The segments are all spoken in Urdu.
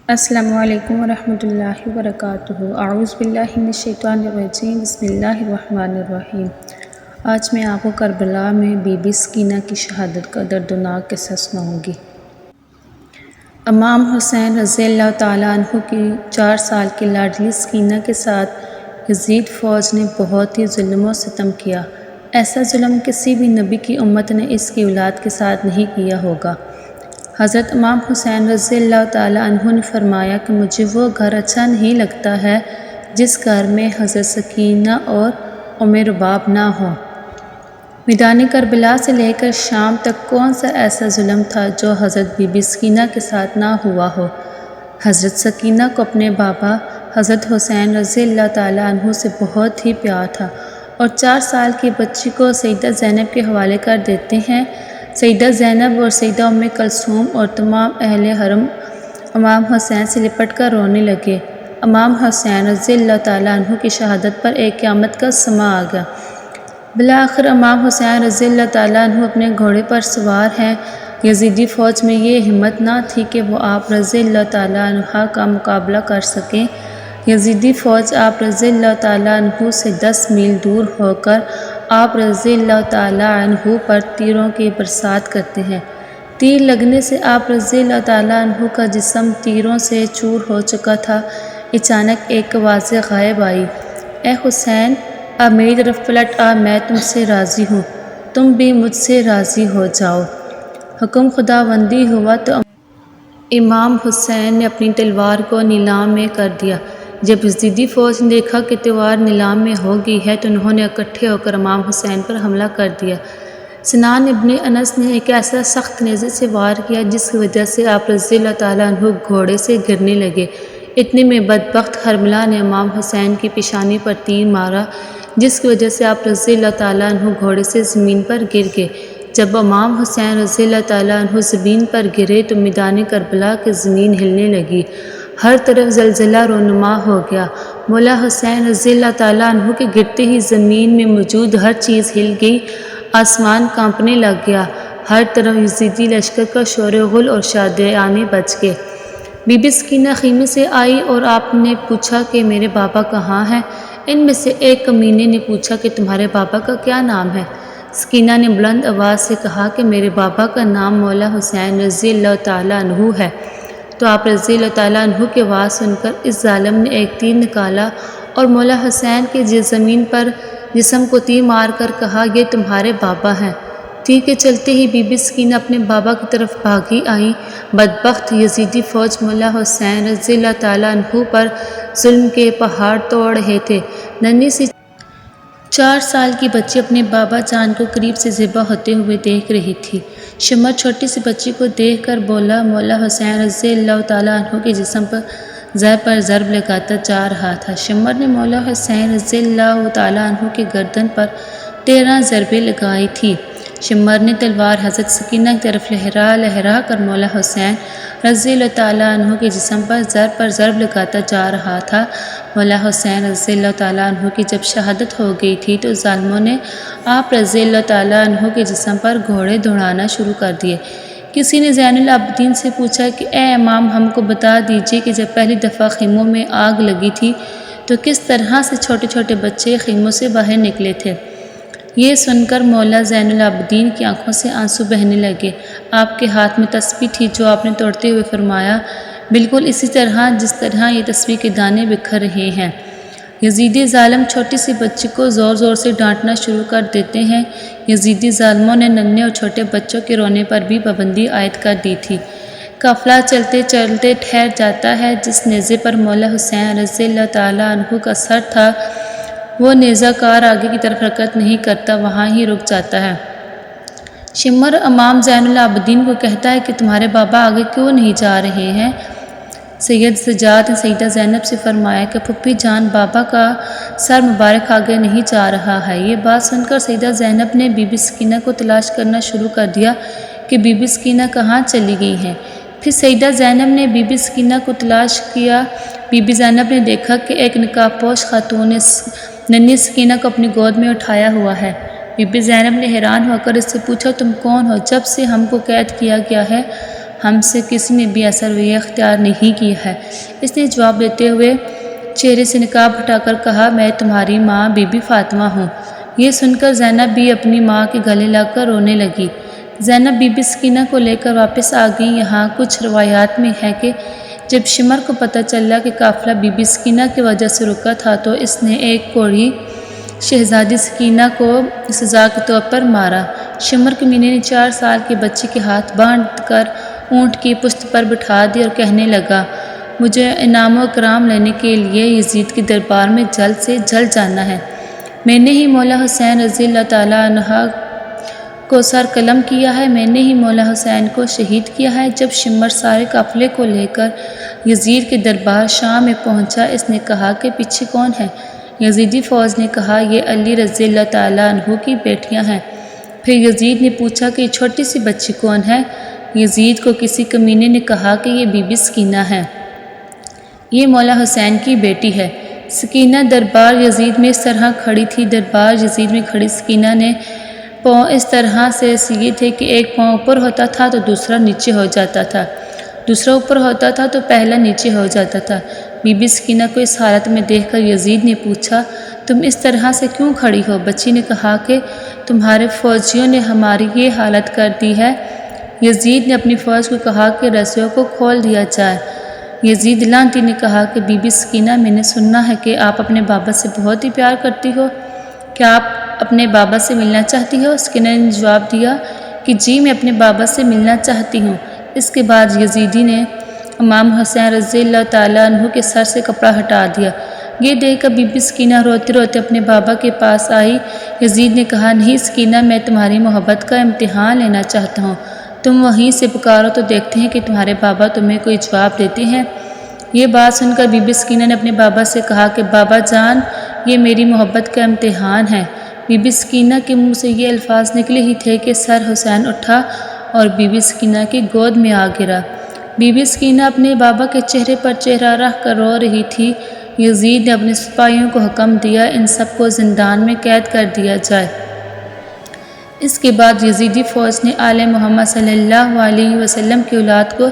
السلام علیکم ورحمۃ اللہ وبرکاتہ۔ اعوذ باللہ من الشیطان الرجیم، بسم اللہ الرحمن الرحیم۔ آج میں آپ کو کربلا میں بی بی سکینہ کی شہادت کا دردناک قصہ سناؤں گی۔ امام حسین رضی اللہ تعالیٰ عنہ کی 4 سال کی لاڈلی سکینہ کے ساتھ یزید فوج نے بہت ہی ظلم و ستم کیا۔ ایسا ظلم کسی بھی نبی کی امت نے اس کی اولاد کے ساتھ نہیں کیا ہوگا۔ حضرت امام حسین رضی اللہ تعالیٰ عنہ نے فرمایا کہ مجھے وہ گھر اچھا نہیں لگتا ہے جس گھر میں حضرت سکینہ اور رباب نہ ہو۔ میدان کربلا سے لے کر شام تک کون سا ایسا ظلم تھا جو حضرت بی بی سکینہ کے ساتھ نہ ہوا ہو۔ حضرت سکینہ کو اپنے بابا حضرت حسین رضی اللہ تعالیٰ عنہ سے بہت ہی پیار تھا اور 4 سال کی بچی کو سیدہ زینب کے حوالے کر دیتے ہیں۔ سیدہ زینب اور سیدہ ام کلثوم اور تمام اہل حرم امام حسین سے لپٹ کر رونے لگے۔ امام حسین رضی اللہ تعالیٰ عنہ کی شہادت پر ایک قیامت کا سماں آ گیا۔ بالآخر امام حسین رضی اللہ تعالیٰ عنہ اپنے گھوڑے پر سوار ہیں۔ یزیدی فوج میں یہ ہمت نہ تھی کہ وہ آپ رضی اللہ تعالیٰ عنہ کا مقابلہ کر سکیں۔ یزیدی فوج آپ رضی اللہ تعالیٰ عنہ سے 10 میل دور ہو کر آپ رضی اللہ تعالیٰ عنہ پر تیروں کی برسات کرتے ہیں۔ تیر لگنے سے آپ رضی اللہ تعالیٰ عنہ کا جسم تیروں سے چور ہو چکا تھا۔ اچانک ایک آواز غائب آئی، اے حسین، اب میری طرف پلٹ آ، میں تم سے راضی ہوں، تم بھی مجھ سے راضی ہو جاؤ۔ حکم خداوندی ہوا تو امام حسین نے اپنی تلوار کو نیلام میں کر دیا۔ جب یزیدی فوج نے دیکھا کہ تلوار نیلام میں ہو گئی ہے تو انہوں نے اکٹھے ہو کر امام حسین پر حملہ کر دیا۔ سنان ابن انس نے ایک ایسا سخت نیزے سے وار کیا جس کی وجہ سے آپ رضی اللہ تعالیٰ عنہ گھوڑے سے گرنے لگے۔ اتنے میں بدبخت حرملہ نے امام حسین کی پیشانی پر تیر مارا جس کی وجہ سے آپ رضی اللہ تعالیٰ عنہ گھوڑے سے زمین پر گر گئے۔ جب امام حسین رضی اللہ تعالیٰ عنہ زمین پر گرے تو میدان کربلا کی زمین ہلنے لگی، ہر طرف زلزلہ رونما ہو گیا۔ مولا حسین رضی اللہ تعالیٰ عنہ کے گرتے ہی زمین میں موجود ہر چیز ہل گئی، آسمان کانپنے لگ گیا، ہر طرف یزیدی لشکر کا شور و غل اور شادیانے بچ گئے۔ بی بی سکینہ خیمے سے آئی اور آپ نے پوچھا کہ میرے بابا کہاں ہیں؟ ان میں سے ایک کمینے نے پوچھا کہ تمہارے بابا کا کیا نام ہے؟ سکینہ نے بلند آواز سے کہا کہ میرے بابا کا نام مولا حسین رضی اللہ تعالیٰ عنہ ہے۔ تو آپ رضی اللہ تعالیٰ عنہ کی آواز سن کر اس ظالم نے ایک تیر نکالا اور مولا حسین کے زمین پر جسم کو تیر مار کر کہا، یہ تمہارے بابا ہیں۔ تیر کے چلتے ہی بی بی سکینہ اپنے بابا کی طرف بھاگی آئیں۔ بدبخت یزیدی فوج مولا حسین رضی اللہ تعالیٰ عنہ پر ظلم کے پہاڑ توڑ رہے تھے۔ ننھی سی 4 سال کی بچی اپنے بابا جان کو قریب سے ذبح ہوتے ہوئے دیکھ رہی تھی۔ شمر چھوٹی سی بچی کو دیکھ کر بولا، مولا حسین رضی اللہ تعالیٰ عنہ کے جسم پر ضرب لگاتا جا رہا تھا۔ شمر نے مولا حسین رضی اللہ تعالیٰ عنہ کی گردن پر 13 ضربیں لگائی تھیں۔ شمر نے تلوار حضرت سکینہ کی طرف لہرا کر مولا حسین رضی اللہ تعالیٰ عنہ کے جسم پر ضرب لگاتا جا رہا تھا۔ مولا حسین رضی اللہ تعالیٰ عنہ کی جب شہادت ہو گئی تھی تو ظالموں نے آپ رضی اللہ تعالیٰ عنہ کے جسم پر گھوڑے دوڑانا شروع کر دیے۔ کسی نے زین العابدین سے پوچھا کہ اے امام، ہم کو بتا دیجیے کہ جب پہلی دفعہ خیموں میں آگ لگی تھی تو کس طرح سے چھوٹے چھوٹے بچے خیموں سے باہر نکلے تھے؟ یہ سن کر مولا زین العابدین کی آنکھوں سے آنسو بہنے لگے۔ آپ کے ہاتھ میں تسبیح تھی جو آپ نے توڑتے ہوئے فرمایا، بالکل اسی طرح جس طرح یہ تسبیح کے دانے بکھر رہے ہیں۔ یزیدی ظالم چھوٹی سی بچی کو زور زور سے ڈانٹنا شروع کر دیتے ہیں۔ یزیدی ظالموں نے ننھے اور چھوٹے بچوں کے رونے پر بھی پابندی عائد کر دی تھی۔ قافلہ چلتے چلتے ٹھہر جاتا ہے۔ جس نیزے پر مولا حسین رضی اللہ تعالیٰ عنہ کا سر تھا وہ نیزہ کار آگے کی طرف حرکت نہیں کرتا، وہاں ہی رک جاتا ہے۔ شمر امام زین العابدین کو کہتا ہے کہ تمہارے بابا آگے کیوں نہیں جا رہے ہیں؟ سید سجاد نے سیدہ زینب سے فرمایا کہ پھپھی جان، بابا کا سر مبارک آگے نہیں جا رہا ہے۔ یہ بات سن کر سیدہ زینب نے بی بی سکینہ کو تلاش کرنا شروع کر دیا کہ بی بی سکینہ کہاں چلی گئی ہیں۔ پھر سیدہ زینب نے بی بی سکینہ کو تلاش کیا۔ بی بی زینب نے دیکھا کہ ایک نقاب پوش خاتون نے ننھی سکینہ کو اپنی گود میں اٹھایا ہوا ہے۔ بی بی زینب نے حیران ہو کر اس سے پوچھا، تم کون ہو؟ جب سے ہم کو قید کیا گیا ہے ہم سے کسی نے بھی ایسا رویہ اختیار نہیں کیا ہے۔ اس نے جواب دیتے ہوئے چہرے سے نقاب ہٹا کر کہا، میں تمہاری ماں بی بی فاطمہ ہوں۔ یہ سن کر زینب بھی اپنی ماں کے گلے لگ کر رونے لگی۔ زینب بی بی سکینہ کو لے کر واپس آ گئی۔ یہاں کچھ روایات میں ہے کہ جب شمر کو پتہ چلا کہ قافلہ بی بی سکینہ کی وجہ سے رکا تھا تو اس نے ایک کوڑی شہزادی سکینہ کو سزا کے طور پر مارا۔ شمر کمینے نے 4 سال کے بچے کے ہاتھ باندھ کر اونٹ کی پشت پر بٹھا دیا اور کہنے لگا، مجھے انعام و اکرام لینے کے لیے یزید کے دربار میں جلد سے جلد جانا ہے۔ میں نے ہی مولا حسین رضی اللہ تعالیٰ عنہ کو سر قلم کیا ہے، میں نے ہی مولا حسین کو شہید کیا ہے۔ جب شمر سارے قافلے کو لے کر یزید کے دربار شام میں پہنچا، اس نے کہا کہ پیچھے کون ہے؟ یزیدی فوج نے کہا، یہ علی رضی اللہ تعالیٰ عنہ کی بیٹیاں ہیں۔ پھر یزید نے پوچھا کہ یہ چھوٹی سی بچی کون ہے؟ یزید کو کسی کمینے نے کہا کہ یہ بی بی سکینہ ہے، یہ مولا حسین کی بیٹی ہے۔ سکینہ دربار یزید میں اس طرح کھڑی تھی۔ دربار یزید میں کھڑی سکینہ نے پاؤں اس طرح سے سیے تھے کہ ایک پاؤں اوپر ہوتا تھا تو دوسرا نیچے ہو جاتا تھا، دوسرا اوپر ہوتا تھا تو پہلا نیچے ہو جاتا تھا۔ بی بی سکینہ کو اس حالت میں دیکھ کر یزید نے پوچھا، تم اس طرح سے کیوں کھڑی ہو؟ بچی نے کہا کہ تمہارے فوجیوں نے ہماری یہ حالت کر دی ہے۔ یزید نے اپنی فوج کو کہا کہ رسیوں کو کھول دیا جائے۔ یزید لعنتی نے کہا کہ بی بی سکینہ، میں نے سنا ہے کہ آپ اپنے بابا سے بہت ہی پیار کرتی ہو، کیا آپ اپنے بابا سے ملنا چاہتی ہو؟ سکینہ نے جواب دیا کہ جی، میں اپنے بابا سے ملنا چاہتی ہوں۔ اس کے بعد یزیدی نے امام حسین رضی اللہ تعالیٰ عنہ کے سر سے کپڑا ہٹا دیا۔ یہ دیکھ کر بی بی سکینہ روتے روتے اپنے بابا کے پاس آئی۔ یزید نے کہا، نہیں سکینہ، میں تمہاری محبت کا امتحان لینا چاہتا ہوں، تم وہیں سے پکارو تو دیکھتے ہیں کہ تمہارے بابا تمہیں کوئی جواب دیتے ہیں۔ یہ بات سن کر بی بی سکینہ نے اپنے بابا سے کہا کہ بابا جان، یہ میری محبت کا امتحان ہے۔ بی بی سکینہ کے منہ سے یہ الفاظ نکلے ہی تھے کہ سر حسین اٹھا اور بی بی سکینہ کی گود میں آ گرا۔ بی بی سکینہ اپنے بابا کے چہرے پر چہرہ رکھ کر رو رہی تھی۔ یزید نے اپنے سپاہیوں کو حکم دیا، ان سب کو زندان میں قید کر دیا جائے۔ اس کے بعد یزیدی فوج نے آل محمد صلی اللہ علیہ وسلم کی اولاد کو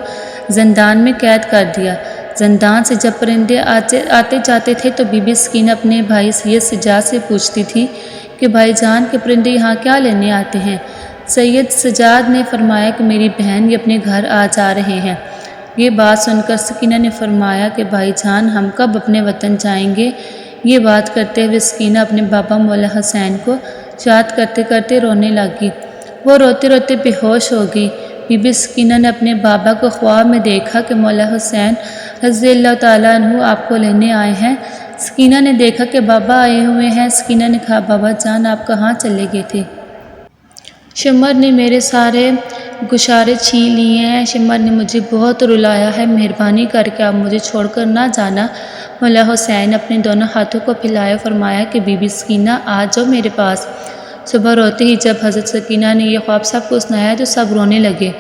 زندان میں قید کر دیا۔ زندان سے جب پرندے آتے جاتے تھے تو بی بی سکینہ اپنے بھائی سید سجاد سے پوچھتی تھی کہ بھائی جان کے پرندے یہاں کیا لینے آتے ہیں؟ سید سجاد نے فرمایا کہ میری بہن یہ اپنے گھر آ جا رہے ہیں۔ یہ بات سن کر سکینہ نے فرمایا کہ بھائی جان، ہم کب اپنے وطن جائیں گے؟ یہ بات کرتے ہوئے سکینہ اپنے بابا مولا حسین کو یاد کرتے کرتے رونے لگی۔ وہ روتے روتے بے ہوش ہو گئی۔ بی بی سکینہ نے اپنے بابا کو خواب میں دیکھا کہ مولا حسین رضی اللہ تعالیٰ عنہ آپ کو لینے آئے ہیں۔ سکینہ نے دیکھا کہ بابا آئے ہوئے ہیں۔ سکینہ نے کہا، بابا جان، آپ کہاں چلے گئے تھے؟ شمر نے میرے سارے گوشارے چھین لیے ہیں، شمر نے مجھے بہت رلایا ہے، مہربانی کر کے آپ مجھے چھوڑ کر نہ جانا۔ مولا حسین اپنے دونوں ہاتھوں کو پھیلائے فرمایا کہ بی بی سکینہ، آ جاؤ میرے پاس۔ صبح روتے ہی جب حضرت سکینہ نے یہ خواب سب کو سنایا تو سب رونے لگے۔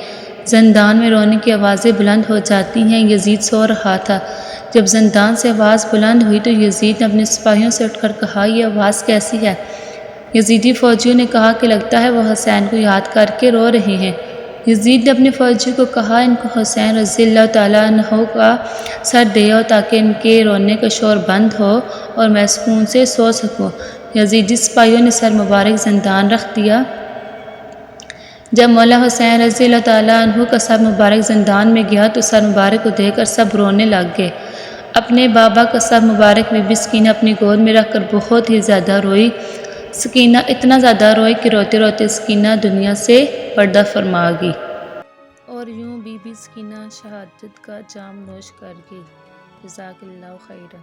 زندان میں رونے کی آوازیں بلند ہو جاتی ہیں۔ یزید سو رہا تھا۔ جب زندان سے آواز بلند ہوئی تو یزید نے اپنے سپاہیوں سے اٹھ کر کہا، یہ آواز کیسی ہے؟ یزیدی فوجیوں نے کہا کہ لگتا ہے وہ حسین کو یاد کر کے رو رہے ہیں۔ یزید نے اپنے فوجیوں کو کہا، ان کو حسین رضی اللہ تعالیٰ عنہ کا سر دے آؤ تاکہ ان کے رونے کا شور بند ہو اور میں سکون سے سو سکوں۔ یزیدی سپاہیوں نے سر مبارک زندان رکھ دیا۔ جب مولا حسین رضی اللہ تعالیٰ عنہ کا سر مبارک زندان میں گیا تو سر مبارک کو دیکھ کر سب رونے لگ گئے۔ اپنے بابا کا سر مبارک بی بی سکینہ اپنی گود میں رکھ کر بہت ہی زیادہ روئی۔ سکینہ اتنا زیادہ روئی کہ روتے روتے سکینہ دنیا سے پردہ فرما گئی۔ اور یوں بی بی سکینہ شہادت کا جام نوش کر گئی۔ جزاک اللہ خیرا۔